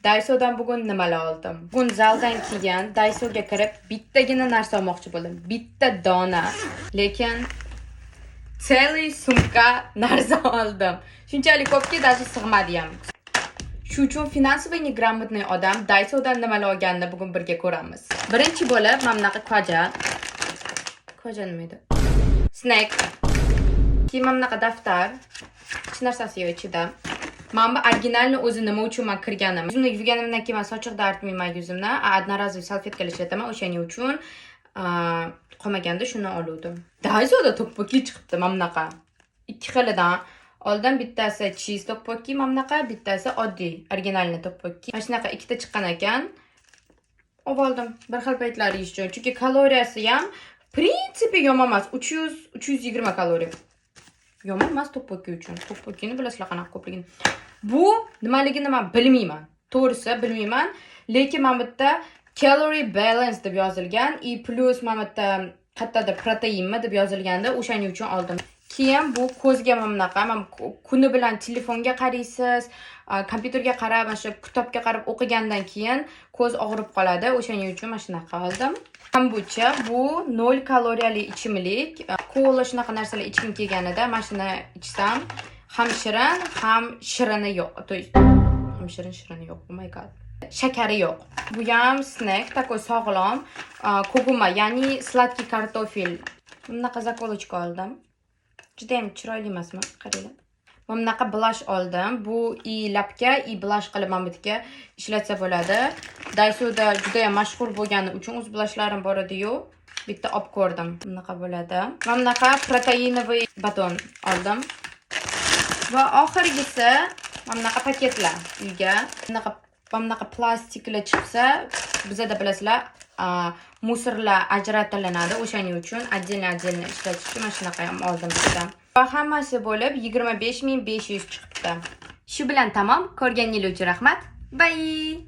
Daiso'dan bugun nimalar oldim? Bugun zaldan keyin Daiso'ga kirib bittagina narsa olmoqchi bo'ldim. Bitta dona. Lekin целый sumka narsa oldim. Shunchalik ko'pki даже sig'madi ham. Shu uchun finansoviy negрамотный odam Daiso'dan nimalar olganini bugun birga ko'ramiz. Birinchi bo'lib, mana bunaqa koja. Koja nima edi? Snack. Keyin mana bunaqa daftar. Hech narsasi yo'q ichida. Mana bu originalni o'zi nima uchun men kirganim. Yuzimni yuvganimdan keyin men sochiqda artmayman yuzimni. Одноразовый salfetkalar ishlataman o'shaning uchun. Qolmaganda shuni oluvdim. Daiso'da to'ppoki chiqibdi mana bunaqa. Ikki xilidan. Oldin bittasi cheese to'ppoki mana bunaqa, bittasi oddiy, originalni to'ppoki. Mana shunaqa ikkita chiqqan ekan. Oldim bir xil paytlar yeyish uchun. Chunki kaloriyasi ham prinsipi yomon emas. 300-320 kaloriya. Yomon emas to'ppoki uchun. To'ppokini bilasizlar qanaqa ko'pligini. Bu nimaligini men bilmayman. To'g'risi bilmayman, lekin men bitta calorie balance deb yozilgan, plus men bitta qayerdadir proteinmi deb yozilganda o'shaning uchun oldim. Keyin bu ko'zga mana bunaqa, men kuni bilan telefonga qaraysiz, kompyuterga qarab, mana shu kitobga qarab o'qigandan keyin ko'z og'rib qoladi. O'shaning uchun mana shunaqa oldim. Kombucha bu 0 kaloriyali ichimlik. Kola shunaqa narsalar ichkim kelganida mana shuni ichsam, ham shirin, ham shirini yo'q. To есть ham shirini yo'q. Oh my god. Shakari yo'q. Bu ham snack, такой sog'lom, kuguma, ya'ni sladkий kartofel. Bunaqa zakolochka oldim. Juda ham chiroyli emasmi? Qaranglar. Mana bunaqa blush oldim. Bu labga, blush qilib mana bu yerga ishlatsa bo'ladi. Daiso'da juda ham mashhur bo'lgani uchun o'z blushlarim bor edi-yu, bitta olib ko'rdim. Bunaqa bo'ladi. Mana bunaqa proteinovый baton oldim. Va oxirgisi mana bunaqa paketlar uyga. Bunaqa plastiklar chiqsa, bizda bilasizlar, musorlar ajratilinadi. O'shaning uchun отдельно ishlatish uchun mana shunaqa ham oldim bitta. Va hammasi bo'lib 25500 chiqibdi. Shu bilan tamom. Ko'rganingiz uchun rahmat. Bye.